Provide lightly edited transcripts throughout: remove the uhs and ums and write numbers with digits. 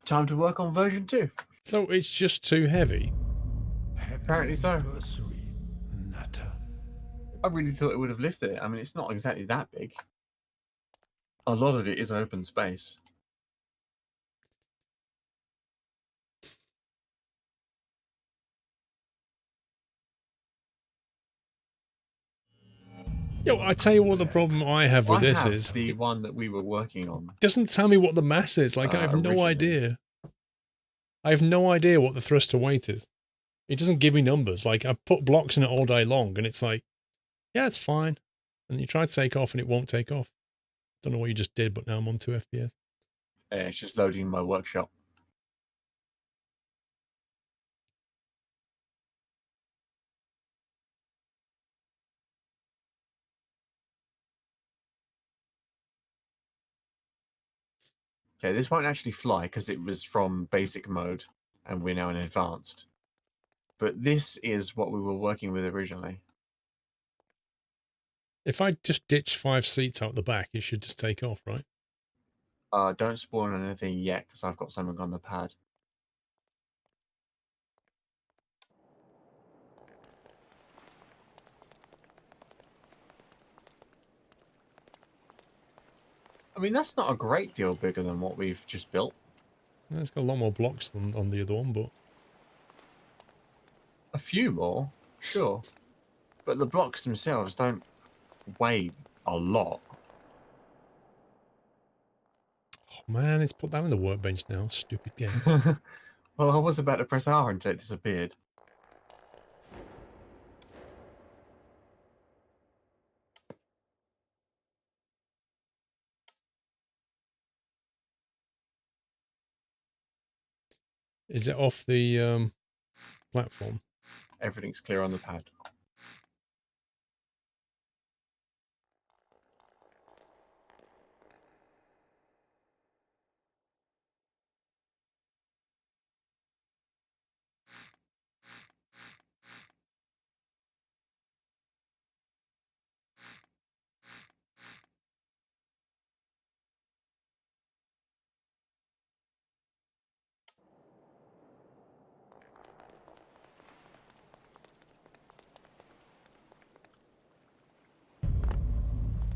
Time to work on version 2. So it's just too heavy. Apparently so. I really thought it would have lifted it. I mean, it's not exactly that big. A lot of it is open space. Yo, I tell you what the problem I have with this is. The one that we were working on. It doesn't tell me what the mass is. Like, I have no idea. I have no idea what the thrust to weight is. It doesn't give me numbers. Like, I put blocks in it all day long, and it's like, yeah, it's fine. And you try to take off, and it won't take off. Don't know what you just did, but now I'm on 2 FPS. It's just loading my workshop. Okay, this won't actually fly because it was from basic mode and we're now in advanced. But this is what we were working with originally. If I just ditch 5 seats out the back, it should just take off, right? Don't spawn anything yet because I've got something on the pad. I mean, that's not a great deal bigger than what we've just built. It's got a lot more blocks than on the other one, but... A few more, sure. But the blocks themselves don't weigh a lot. Oh, man, it's put that in the workbench now. Stupid game. Well, I was about to press R until it disappeared. Is it off the platform? Everything's clear on the pad.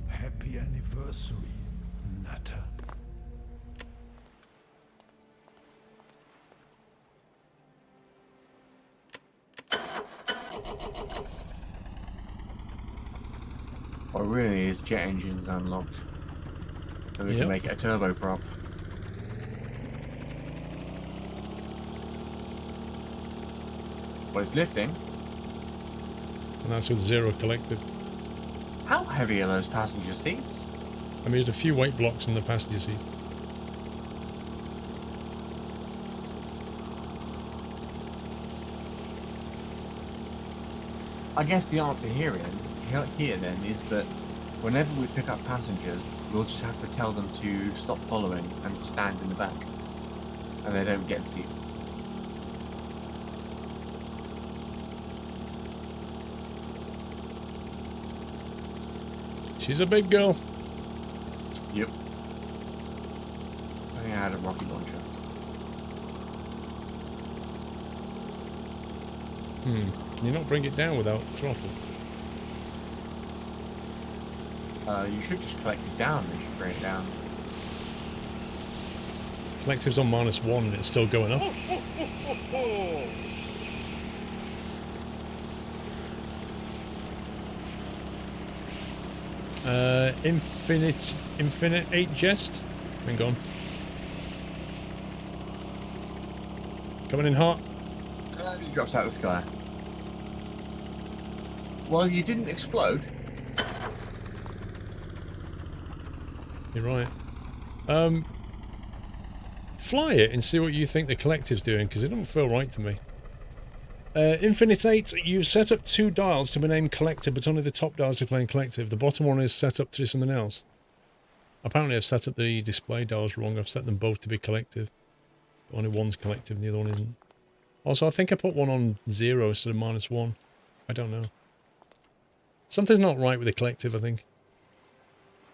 Happy anniversary, Nutter. What really need is jet engines unlocked. So we can make it a turboprop. Well, it's lifting. And that's with 0 collective. How heavy are those passenger seats? I mean, there's a few weight blocks in the passenger seat. I guess the answer here then is that whenever we pick up passengers, we'll just have to tell them to stop following and stand in the back. And they don't get seats. She's a big girl. Yep. I think I had a rocket launcher. Can you not bring it down without throttle? You should just collect it down and you should bring it down. Collective's on -1 and it's still going up. Infinite 8 jest. Hang on. Coming in hot. He drops out of the sky. Well, you didn't explode. You're right. Fly it and see what you think the collective's doing, because it doesn't feel right to me. Infinite 8, you've set up 2 dials to be named collective, but only the top dials are playing collective. The bottom one is set up to do something else. Apparently I've set up the display dials wrong. I've set them both to be collective. But only one's collective and the other one isn't. Also, I think I put one on 0 instead of -1. I don't know. Something's not right with the collective, I think.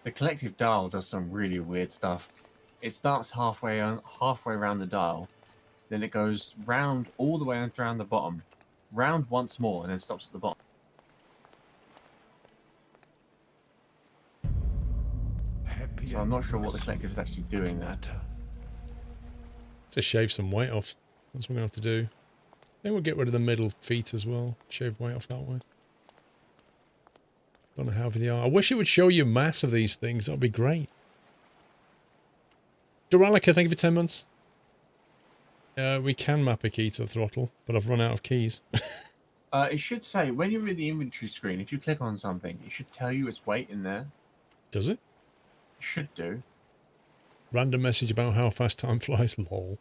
The collective dial does some really weird stuff. It starts halfway around the dial, then it goes round all the way around the bottom, round once more, and then stops at the bottom. Happy So I'm not sure what the anniversary, collective is actually doing there. Natta. To shave some weight off. That's what we're going to have to do. Then we'll get rid of the middle feet as well. Shave weight off that way. Don't know how heavy they are. I wish it would show you mass of these things. That would be great. Duralica, thank you for 10 months. We can map a key to the throttle, but I've run out of keys. It should say, when you're in the inventory screen, if you click on something, it should tell you its weight in there. Does it? It should do. Random message about how fast time flies. Lol.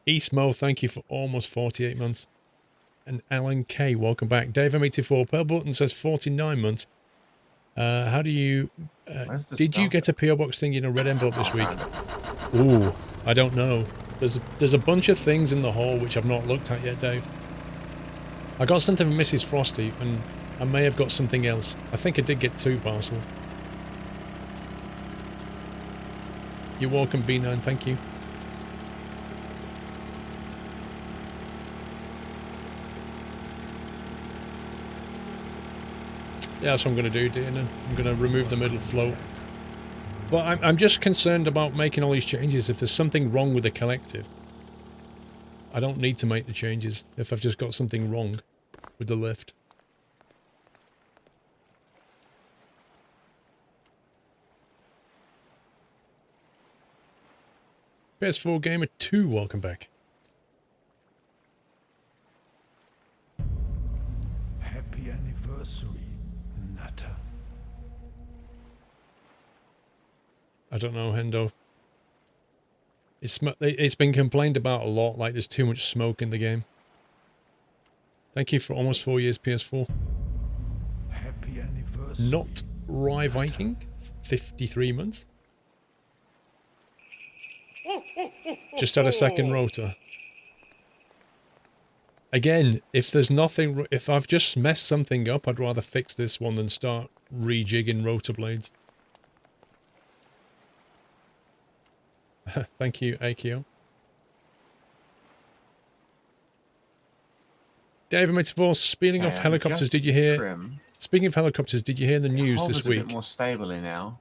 Eastmo, thank you for almost 48 months. And Alan K, welcome back. Dave M84, Pearl Button says 49 months. How do you... did you get a PO Box thing in a red envelope this week? Ooh, I don't know. There's a bunch of things in the hall which I've not looked at yet, Dave. I got something from Mrs. Frosty, and I may have got something else. I think I did get 2 parcels. You're welcome, B9, thank you. Yeah, that's what I'm going to do, Dana. I'm going to remove the middle float. But I'm just concerned about making all these changes. If there's something wrong with the collective, I don't need to make the changes if I've just got something wrong with the lift. PS4 Gamer 2, welcome back. Happy anniversary, Natta. I don't know, Hendo. It's been complained about a lot, like there's too much smoke in the game. Thank you for almost 4 years, PS4. Happy anniversary. Not Rye Viking, 53 months. Just had a second rotor. Again, if there's nothing, if I've just messed something up, I'd rather fix this one than start rejigging rotor blades. Thank you, Akio. David Metaphor, speaking of helicopters, did you hear... Trim. Speaking of helicopters, did you hear the news this week? A bit more stably now.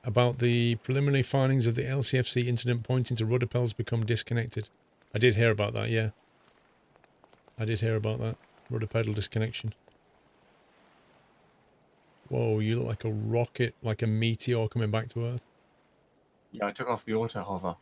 About the preliminary findings of the LCFC incident pointing to rudder pedals become disconnected. I did hear about that, yeah. I did hear about that. Rudder pedal disconnection. Whoa, you look like a rocket, like a meteor coming back to Earth. Yeah, I took off the auto hover.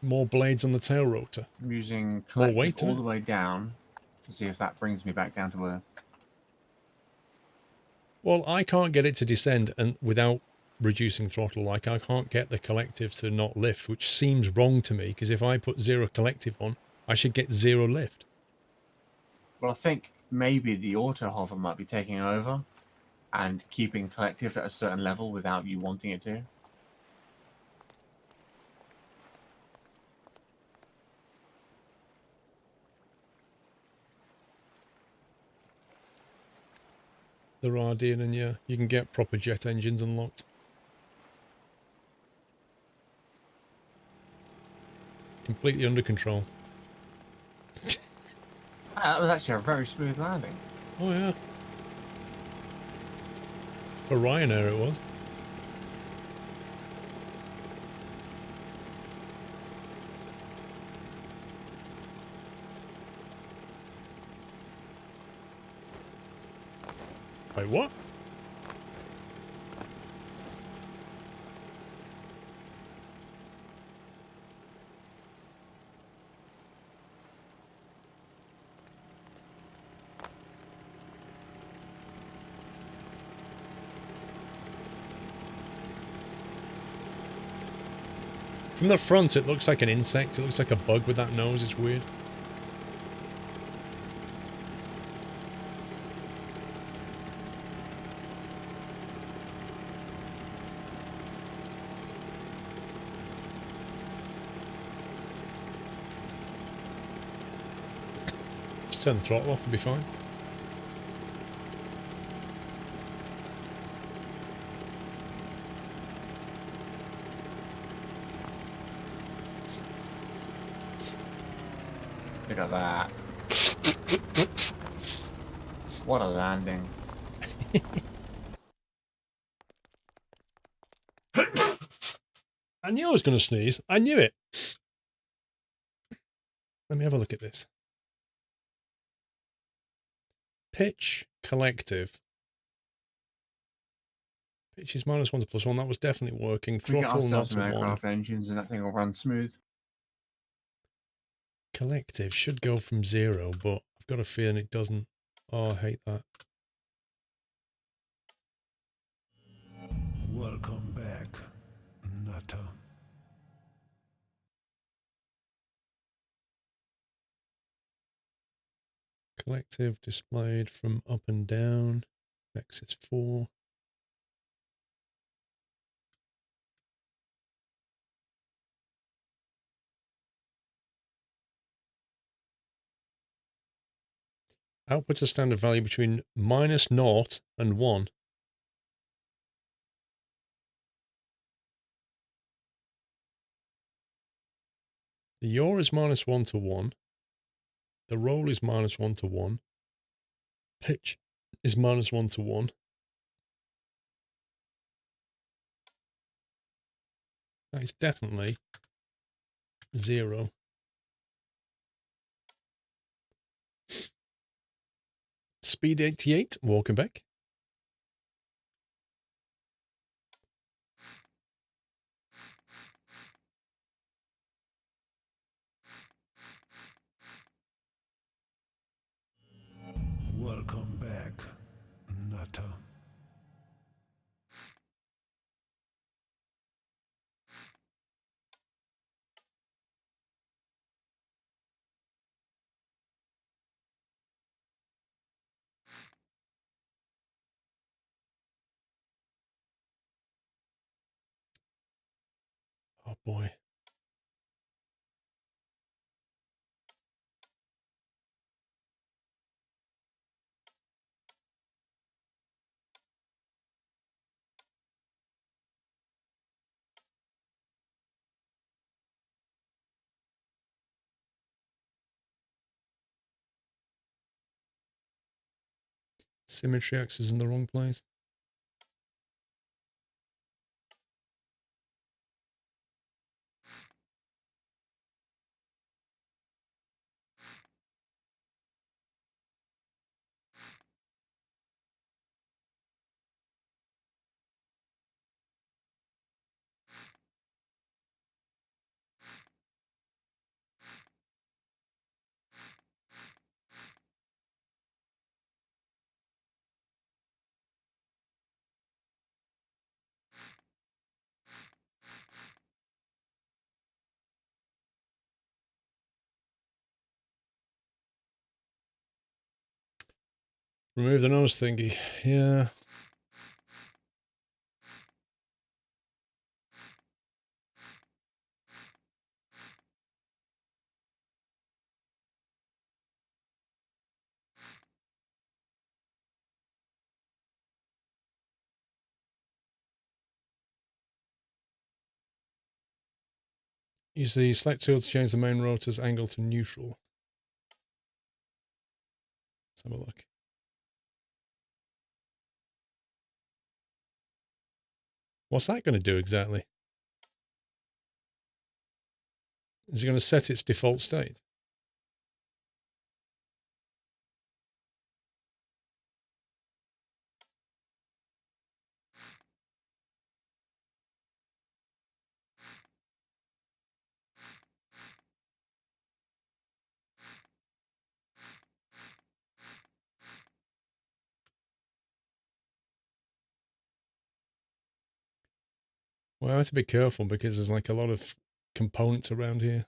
More blades on the tail rotor. I'm using More collective weight all the way down to see if that brings me back down to Earth. Well, I can't get it to descend and without reducing throttle. Like, I can't get the collective to not lift, which seems wrong to me, because if I put 0 collective on, I should get 0 lift. Well, I think maybe the auto hover might be taking over and keeping collective at a certain level without you wanting it to. There are, Dean, and yeah, you can get proper jet engines unlocked. Completely under control. That was actually a very smooth landing. Oh yeah. For Ryanair it was. Wait, what? From the front, it looks like an insect. It looks like a bug with that nose. It's weird. turn the throttle off and be fine. Look at that. What a landing. I knew I was going to sneeze. I knew it. Let me have a look at this. Pitch collective. Pitch is -1 to +1. That was definitely working. We get Throttle not ourselves to some 1. aircraft engines and that thing will run smooth. Collective should go from 0, but I've got a feeling it doesn't. Oh, I hate that. Welcome back, Nutter. Collective displayed from up and down. X is 4. Outputs a standard value between -0 and 1. The yaw is -1 to 1. The roll is -1 to 1. Pitch is -1 to 1. That is definitely 0. Speed 88, welcome back. Welcome back, Nutter. Oh boy. Symmetry axis in the wrong place. Remove the nose thingy. Yeah. Use the select tool to change the main rotor's angle to neutral. Let's have a look. What's that going to do exactly? Is it going to set its default state? Well, I have to be careful because there's like a lot of components around here.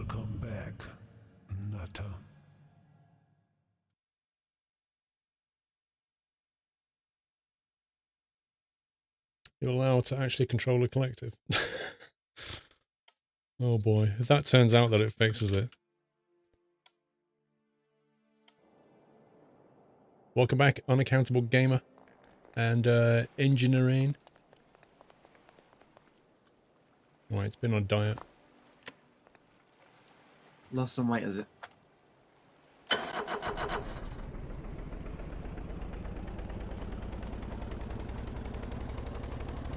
Welcome back, Nutter. You're allowed to actually control a collective. Oh boy, if that turns out that it fixes it. Welcome back, Unaccountable Gamer and Engineering. Right, it's been on diet. Lost some weight, is it?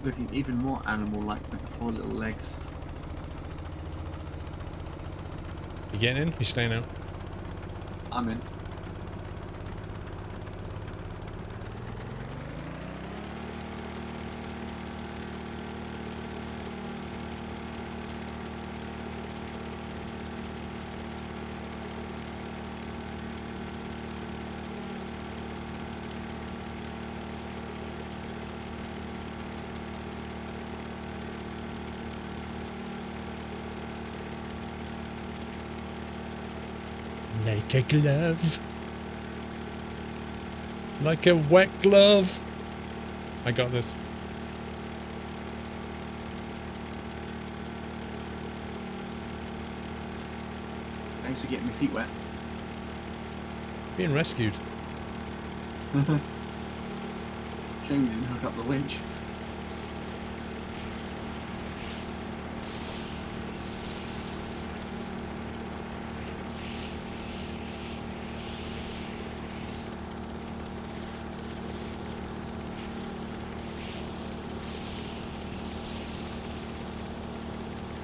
Looking even more animal-like with the 4 little legs. You getting in? You staying out? I'm in. Like a glove. Like a wet glove. I got this. Thanks for getting my feet wet. Being rescued. Shame you didn't hook up the winch.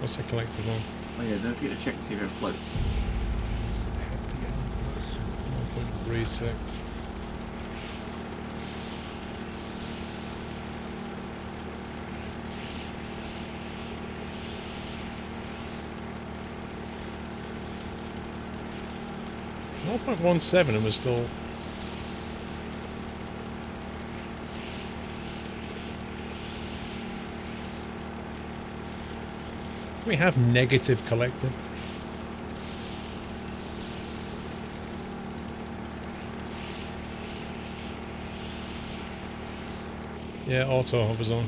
What's the collective on? Oh yeah, don't forget to check to see if it floats. Happy anniversary. 1.36. .17 and we're still... We have negative collectors. Yeah, auto hovers on.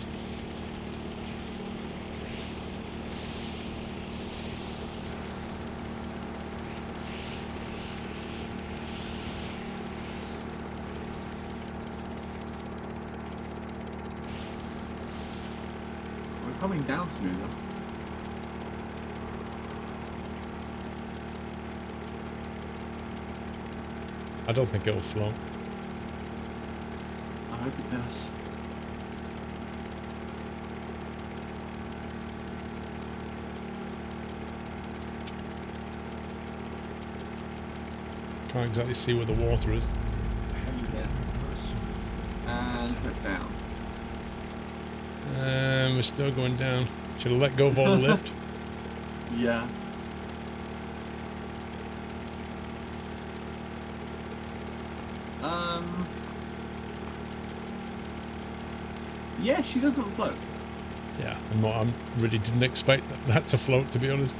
We're coming down smoother. I don't think it'll float. I hope it does. Can't exactly see where the water is. Happy anniversary. And put down. We're still going down. Should have let go of all the lift. Yeah. Yeah, she doesn't float. Yeah, I really didn't expect that to float, to be honest.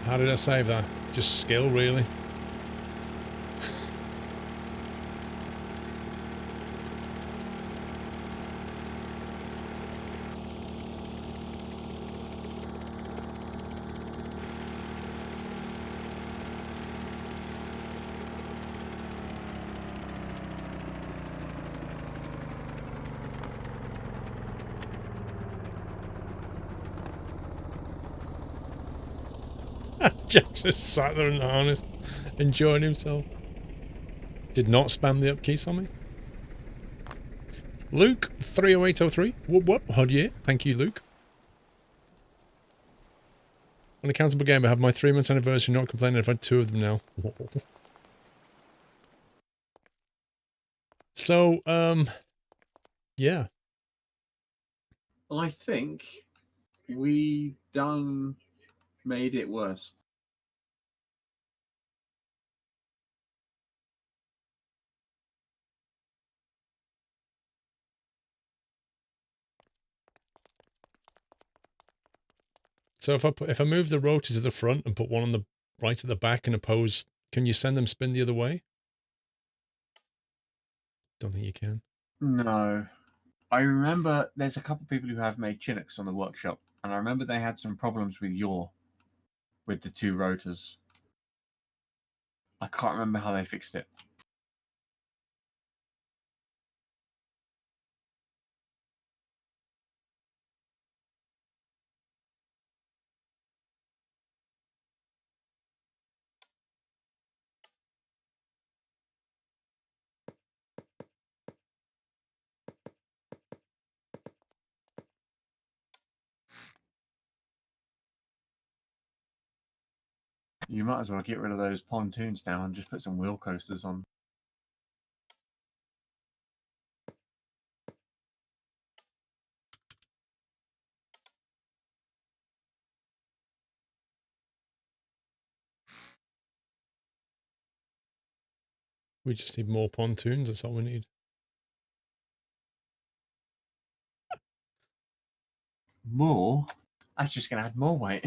How did I save that? Just skill, really. Jack just sat there in the harness, enjoying himself. Did not spam the up keys on me. Luke 30803. Whoop whoop. Hod year. Thank you, Luke. Unaccountable gamer, have my 3-month anniversary, not complaining. I've had 2 of them now. So, yeah. I think We done made it worse. So if I move the rotor to the front and put one on the right at the back and oppose, can you send them spin the other way? Don't think you can. No. I remember there's a couple of people who have made Chinooks on the workshop, and I remember they had some problems with the two rotors. I can't remember how they fixed it. You might as well get rid of those pontoons now and just put some wheel coasters on. We just need more pontoons. That's all we need. More? That's just going to add more weight.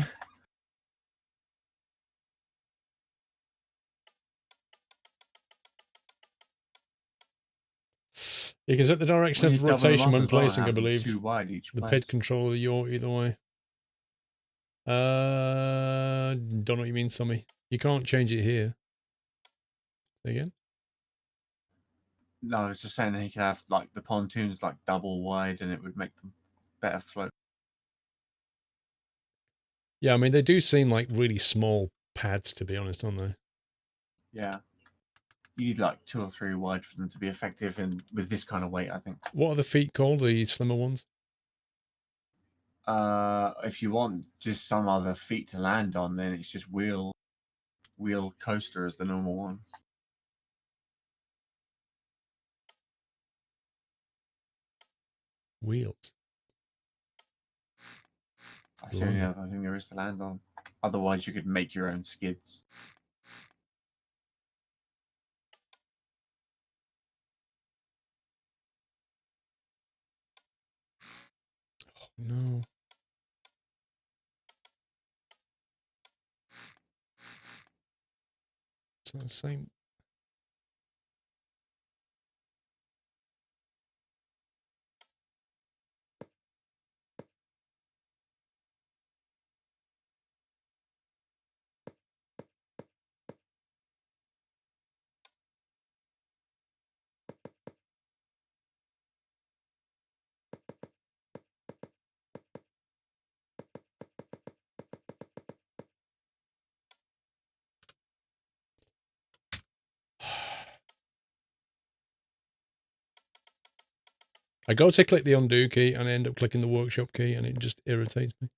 Because at the direction When you of double them rotation up when as well, placing, I have them believe, too wide each the place. PID controller you're either way. Don't know what you mean, Summy. You can't change it here. Say again? No, I was just saying that he could have like the pontoons like double wide, and it would make them better float. Yeah, I mean, they do seem like really small pads, to be honest, aren't they? Yeah, you need like 2 or 3 wide for them to be effective, and with this kind of weight, I think. What are the feet called, the slimmer ones? If you want just some other feet to land on, then it's just wheel coaster as the normal one. Wheels. That's the only other thing there is to land on. Otherwise, you could make your own skids. No. It's not the same. I go to click the undo key and I end up clicking the workshop key and it just irritates me.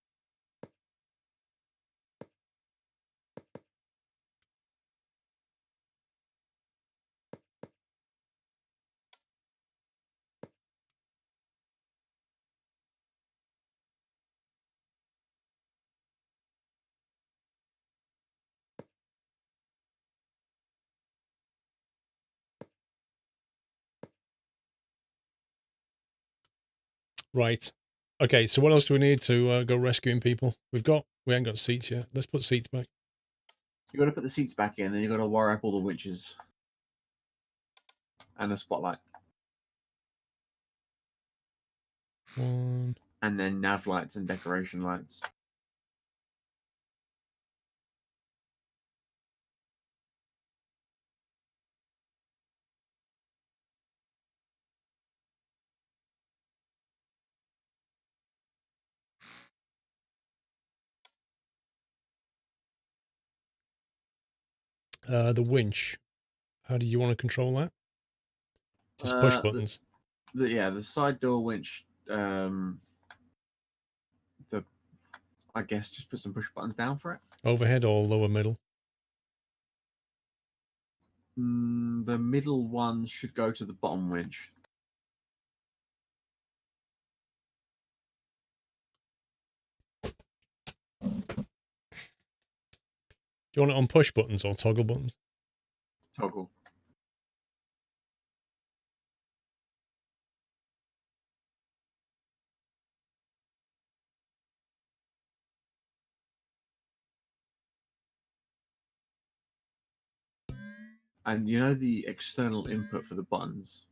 Right. Okay, so what else do we need to go rescuing people? We haven't got seats yet. Let's put seats back. You got to put the seats back in, and you got to wire up all the winches and the spotlight, One. and then nav lights and decoration lights. The winch. How do you want to control that? Just push buttons. The side door winch. I guess just put some push buttons down for it. Overhead or lower middle? The middle one should go to the bottom winch. Do you want it on push buttons or toggle buttons? Toggle. And you know the external input for the buttons?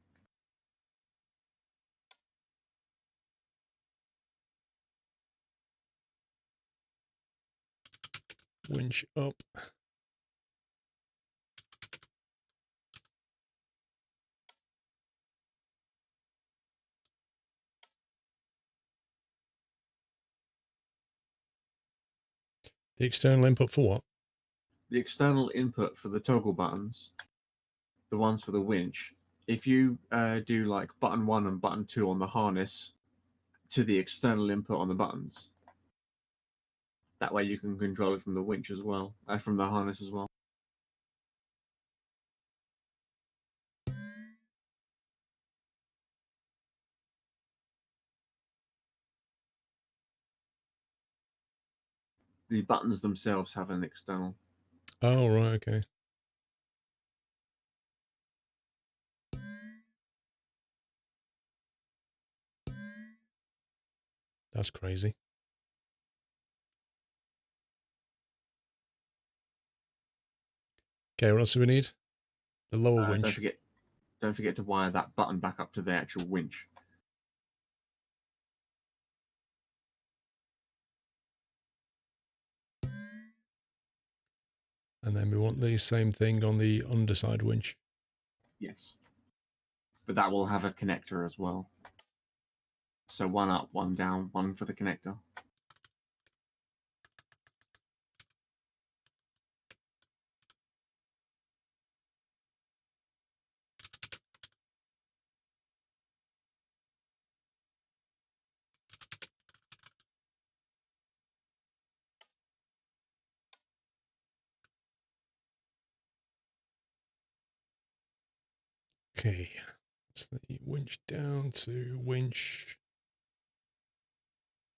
Winch up. The external input for what? The external input for the toggle buttons, the ones for the winch, if you do like button 1 and button 2 on the harness to the external input on the buttons, that way you can control it from the winch as well, from the harness as well. The buttons themselves have an external. Oh, right, okay. That's crazy. Okay, what else do we need? The lower winch. Don't forget to wire that button back up to the actual winch. And then we want the same thing on the underside winch. Yes. But that will have a connector as well. So one up, one down, one for the connector. Okay, so the winch down to winch.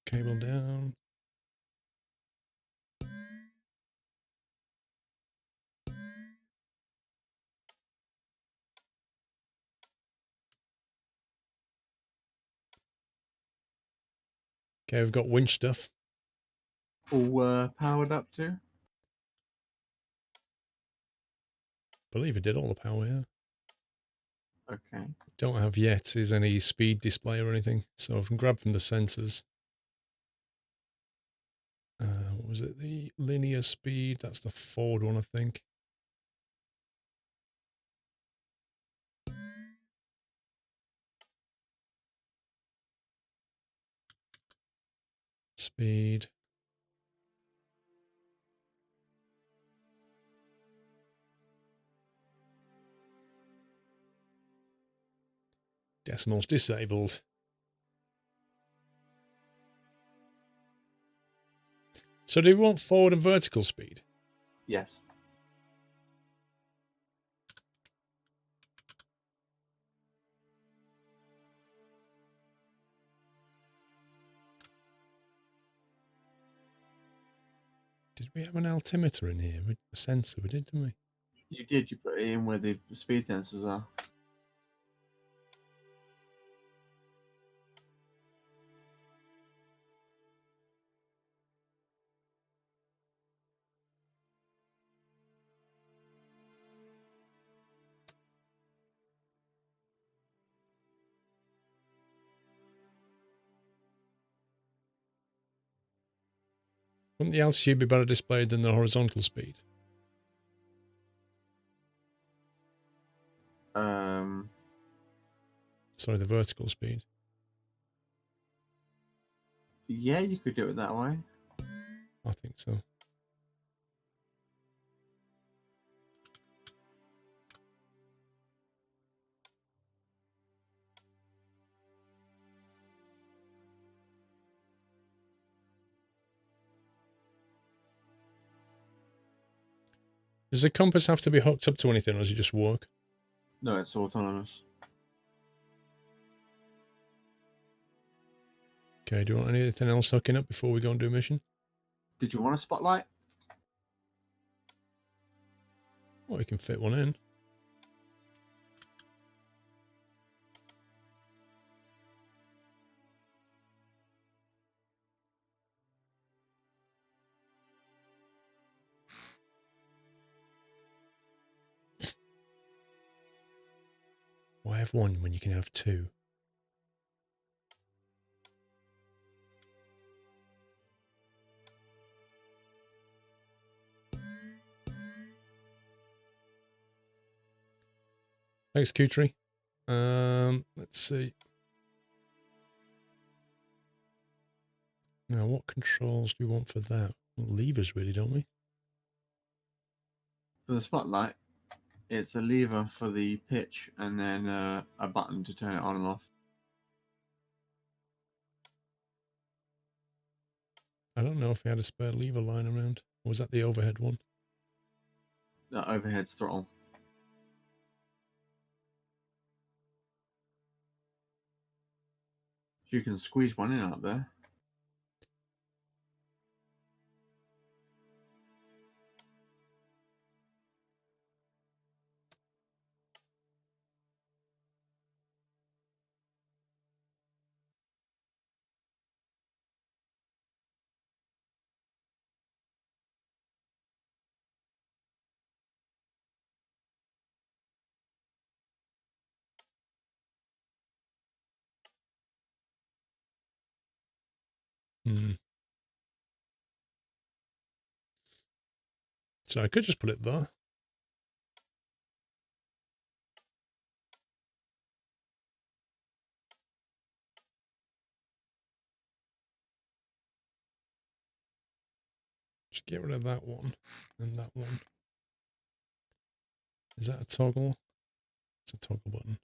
Cable down. Okay, we've got winch stuff. All powered up too? I believe it did all the power, yeah. Okay. Don't have yet is any speed display or anything, so I can grab from the sensors. What was it? The linear speed. That's the forward one, I think. Speed. Decimals disabled. So do we want forward and vertical speed? Yes. Did we have an altimeter in here? A sensor, we did, didn't we? You did. You put it in where the speed sensors are. Wouldn't the altitude be better displayed than the horizontal speed? Sorry, the vertical speed. Yeah, you could do it that way. I think so. Does the compass have to be hooked up to anything, or does it just work? No, it's autonomous. Okay, do you want anything else hooking up before we go and do a mission? Did you want a spotlight? Well, we can fit one in. Why have one when you can have two? Thanks, Kutri. Let's see. Now, what controls do we want for that? Well, levers, really, don't we? For the spotlight, it's a lever for the pitch and then a button to turn it on and off. I don't know if we had a spare lever lying around. Or was that the overhead one? The overhead throttle. You can squeeze one in out there. Hmm. So I could just put it there. Just get rid of that one and that one. Is that a toggle? It's a toggle button.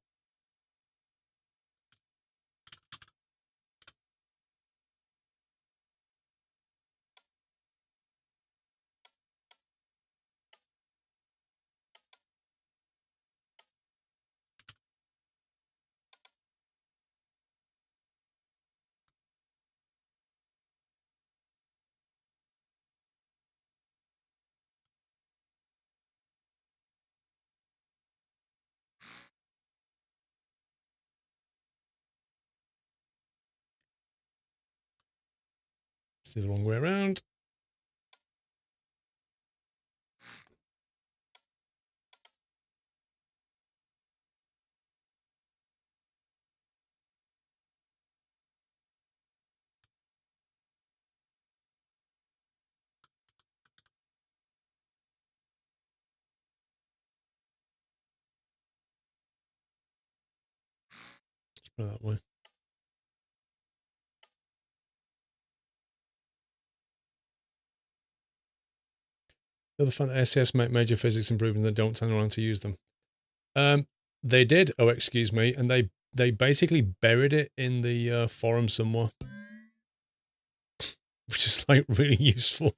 This is the wrong way around. Let's put it that way. The other fact that SCS make major physics improvements and don't turn around to use them. They did. Oh, excuse me, and they basically buried it in the forum somewhere, which is like really useful.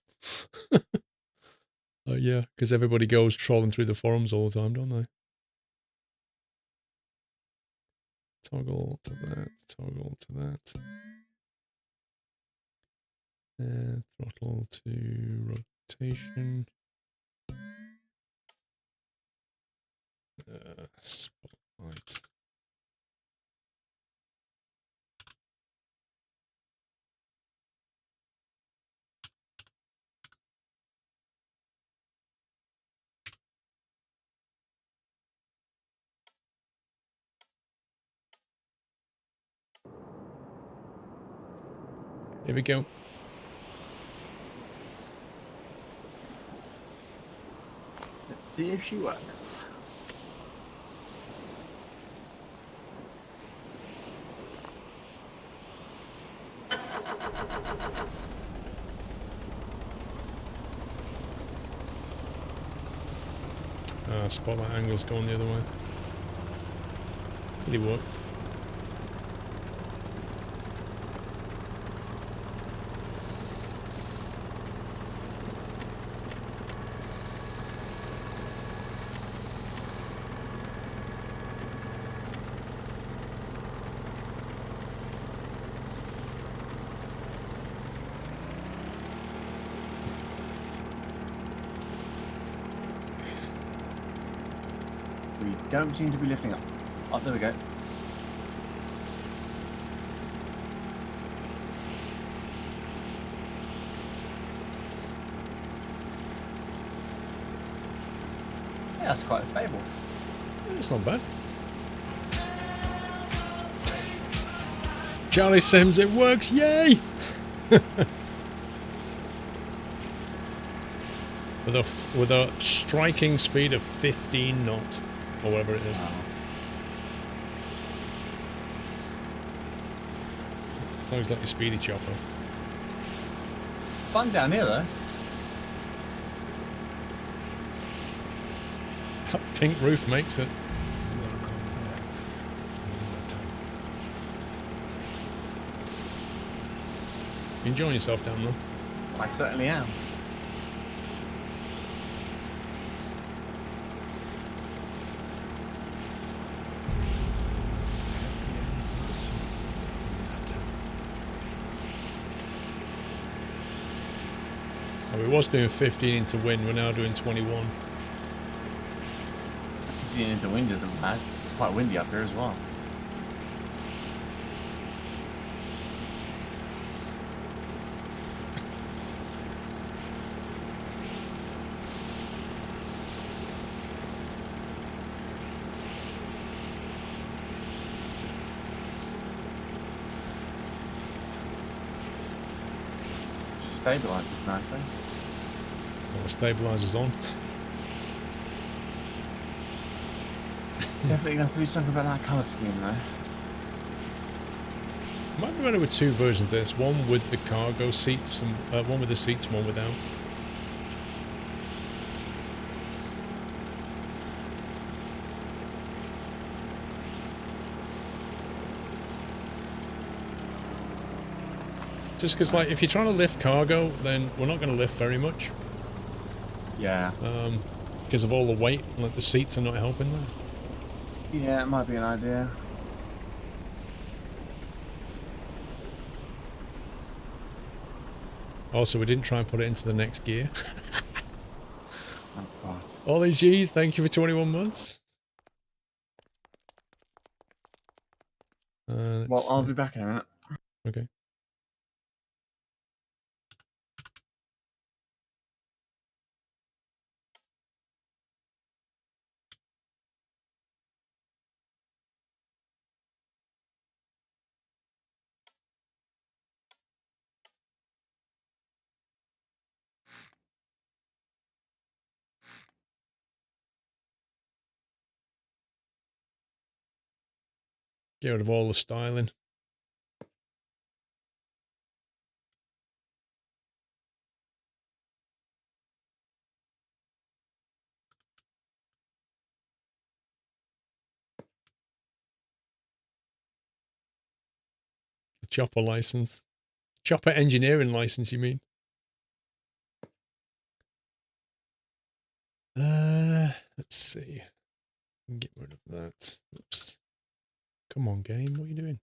Yeah, because everybody goes trolling through the forums all the time, don't they? Toggle to that. Toggle to that. Throttle to rotation. Spotlight. Here we go. Let's see if she works. Spotlight angle's going the other way. Really worked. We don't seem to be lifting up. Oh, there we go. Yeah, that's quite stable. It's not bad. Charlie Sims, it works, yay! with a striking speed of 15 knots, or whatever it is. Wow. Not exactly speedy chopper. Fun down here, though. That pink roof makes it. Welcome back, Nutter. You enjoying yourself down there? I certainly am. Happy anniversary, Nutter. Oh, we was doing 15 into wind, we're now doing 21. 15 into wind isn't bad. It's quite windy up here as well. Stabilizes nicely. Well, the stabilizer's on. Definitely gonna have to do something about that colour scheme though. Might be better with two versions of this. One with the cargo seats, and one with the seats, and one without. Just because, like, if you're trying to lift cargo, then we're not going to lift very much. Yeah. Because of all the weight, like the seats are not helping there. Yeah, it might be an idea. Also, we didn't try and put it into the next gear. Oh god. Ollie G, thank you for 21 months. Well, I'll be back in a minute. Okay. Get rid of all the styling. The chopper license. Chopper engineering license, you mean? Let's see. Get rid of that. Oops. Come on, game. What are you doing?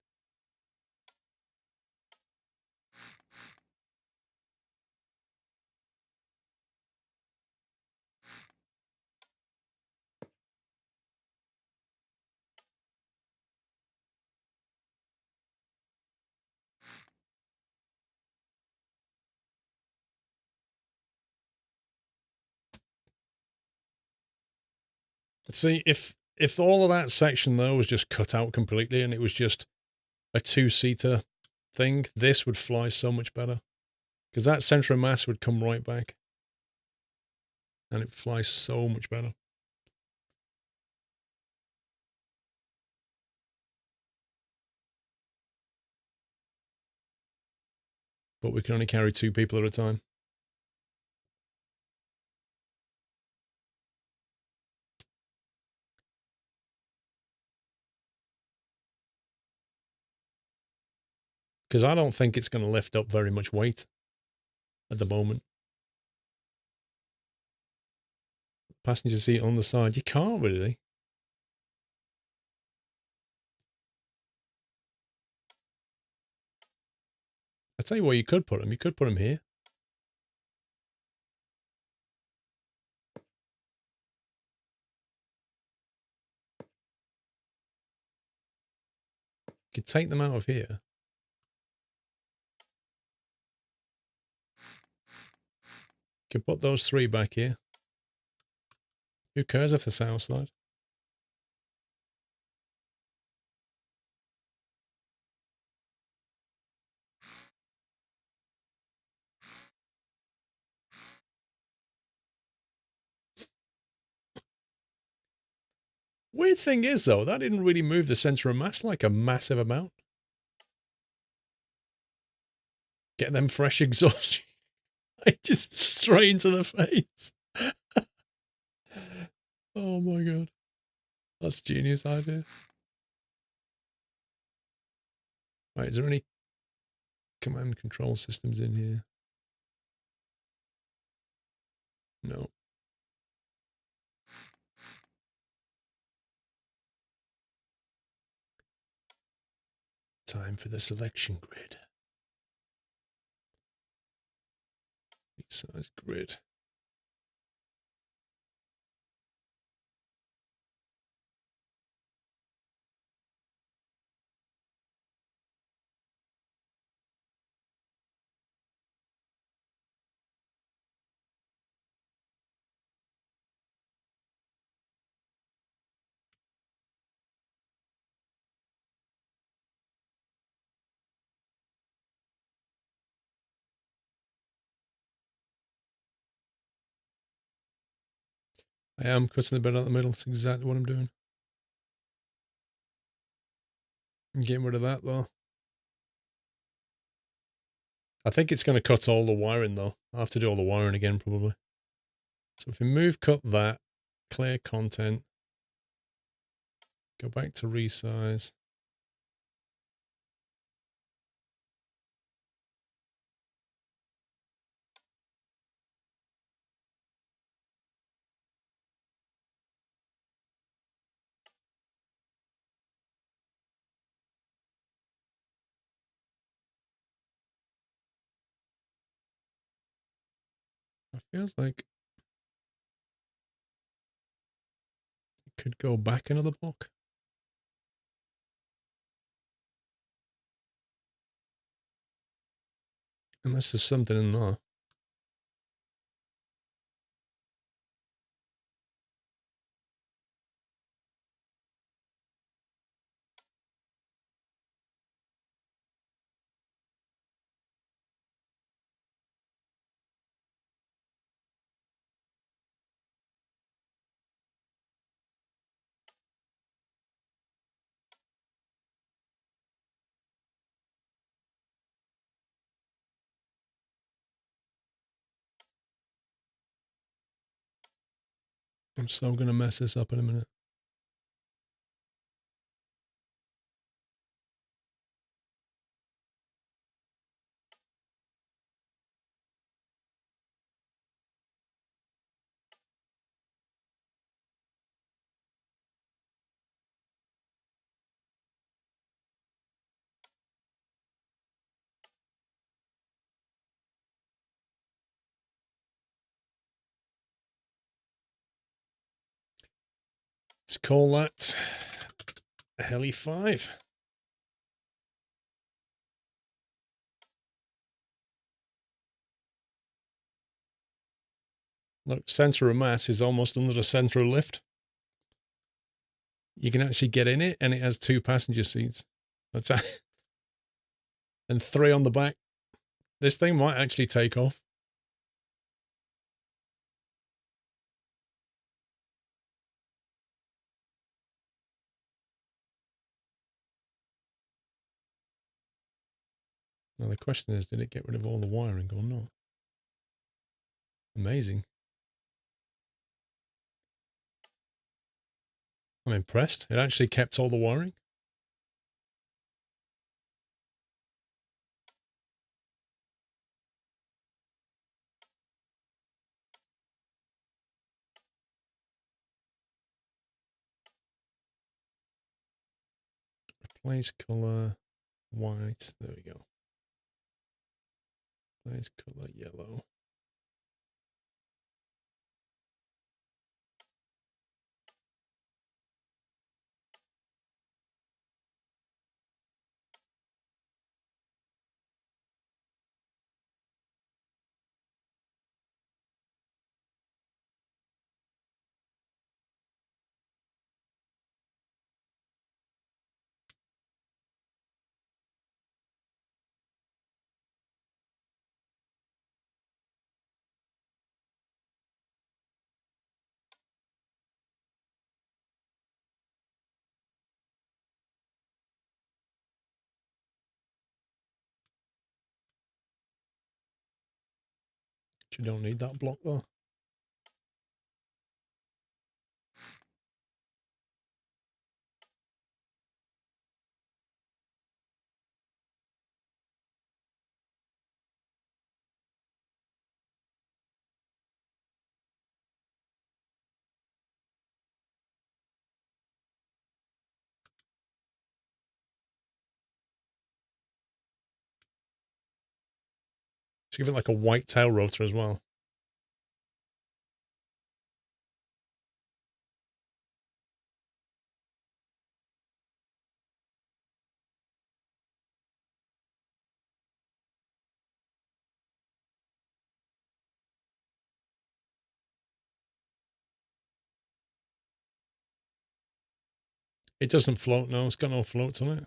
See, if all of that section though was just cut out completely and it was just a two-seater thing, this would fly so much better. Because that center of mass would come right back. And it flies so much better. But we can only carry 2 people at a time. Because I don't think it's going to lift up very much weight at the moment. Passenger seat on the side. You can't really. I tell you where you could put them. You could put them here. Could take them out of here. Could put those 3 back here. Who cares if the south side? Weird thing is, though, that didn't really move the center of mass like a massive amount. Get them fresh exhaust. Just straight into the face. Oh my god. That's a genius idea. Right, is there any command and control systems in here? No. Time for the selection grid. Size grid. I am cutting the bed out the middle. That's exactly what I'm doing. I'm getting rid of that, though. I think it's going to cut all the wiring, though. I'll have to do all the wiring again, probably. So if we move, cut that, clear content, go back to resize. It feels like it could go back another block. Unless there's something in there. I'm so going to mess this up in a minute. Let's call that Heli 5. Look, center of mass is almost under the center of lift. You can actually get in it, and it has 2 passenger seats. That's and 3 on the back. This thing might actually take off. Now the question is, did it get rid of all the wiring or not? Amazing. I'm impressed. It actually kept all the wiring. Replace color white. There we go. Replace color yellow. You don't need that block though. Should give it like a white tail rotor as well. It doesn't float, no. It's got no floats on it.